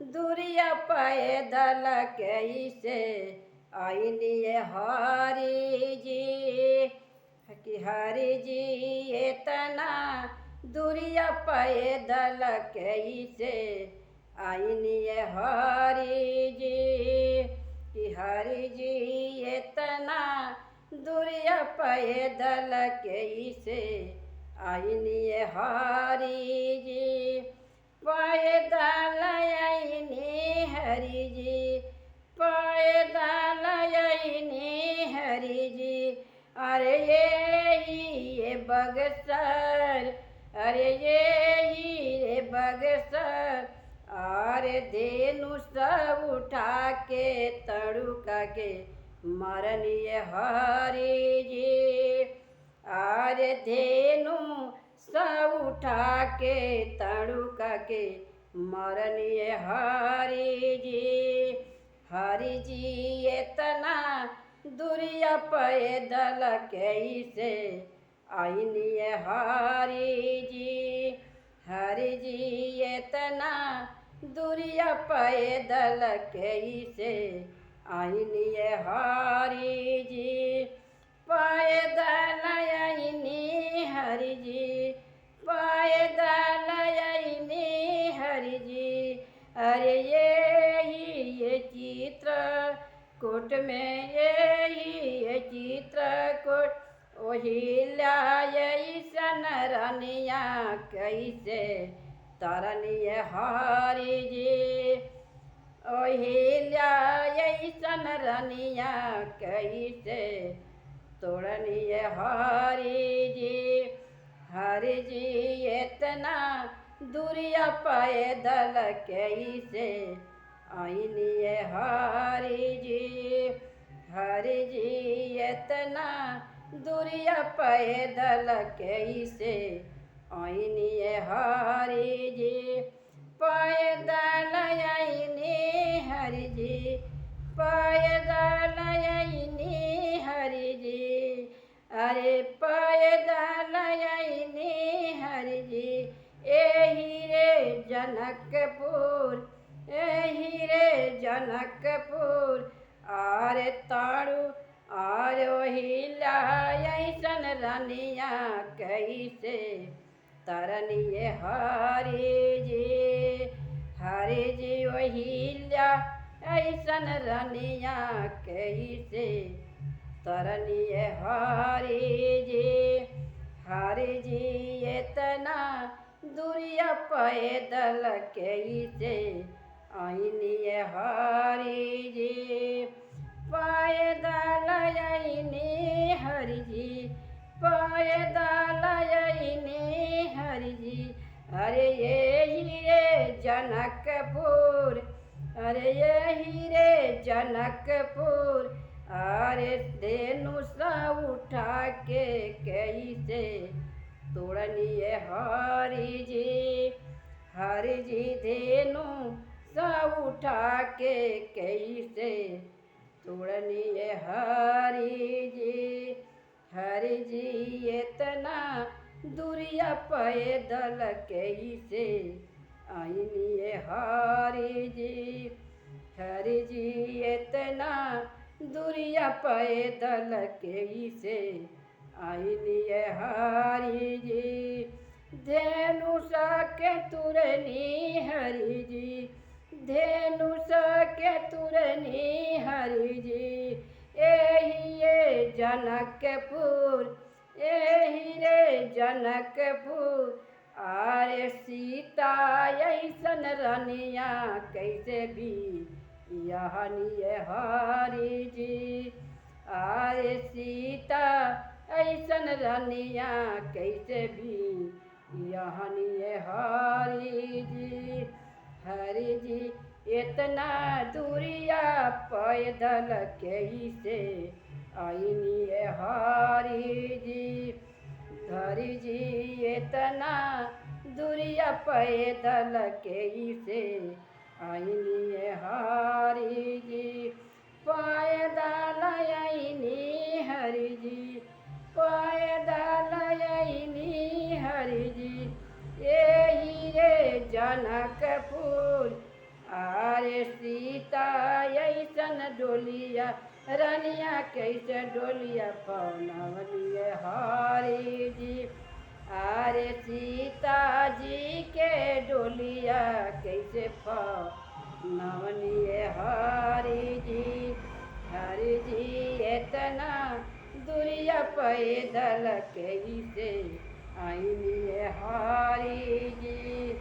दूरिया पैदल कैसे आइनिए हरि जी कि हरि जी इतना दूरिया पैदल कैसे आइनिए हरि जी कि हरि जी इतना दूरिया पैदल कैसे आइनिए हरि जी पैदल आइनी हरि जी पैदल आइनी हरि जी अरे ये बगसर अरे ये बगसर अरे धेनु सब उठा के तड़ुका के मरनिए हरि जी अरे धेनु सब उठा के तड़ुका के मरनिए हरि जी इतना दूरिया पैदल कैसे आइनिए हरि जी इतना दूरिया पैदल कैसे आइनिए हरि जी पैदल आइनी हरि जी पैदल आइनी हरि जी अरे ये चित्रकूट में ये चित्रकूट ओहिल्यायसन रनिया कैसे तरनिए हरि जी ओहिल्यायसन रनिया कैसे तोड़निए हरि जी इतना दूरिया पैदल कैसे आइनिए हरि जी इतना दूरिया पैदल कैसे आइनिए हरि जी पैदल आइनी हरि जी पैदल आइनी हरि जी अरे पैदल आइनी हरि जी एही रे जनकपुर आरे ताड़ू आरे ओहिल्यायसन रनिया कैसे तरनिए हरि जी ओहिल्या ऐसन रनिया कैसे तरनिए हरि जी इतना दूरिया पैदल कैसे आइनिए हरि जी पैदल आइनी हरि जी पैदल आइनी हरि जी अरे यही रे जनकपुर अरे यही रे जनकपुर अरे धेनु सा उठा के कैसे तोड़निए हरि जी धेनु सा उठा के कैसे तोड़निए हरि जी इतना दूरिया पैदल कैसे आइनिए हरि जी इतना दूरिया पैदल कैसे आइनिए हरि जी धेनु सके तुरनी हरि जी धेनु सके तुरनी हरि जी एही ये जनकपुर एही रे जनकपुर आरे सीता ऐसन रनिया कैसे भी यहनिए हरि जी आरे सीता ऐसन रनिया कैसे भी यहनिए हरि जी इतना दूरिया पैदल कैसे आइनिए हरि जी इतना दूरिया पैदल कैसे आइनिए हरि जी पैदल आइनी हरि जी पैदल आइनी हरि जी यही रे जनकपुर आरे सीता ऐसन डोलिया रनिया कैसे डोलिया पवनवनिए हरि जी। आरे सीता जी के डोलिया कैसे पवनवनिए हरि जी। हरि जी इतना दुरिया पैदल कैसे आइनिए हरि जी।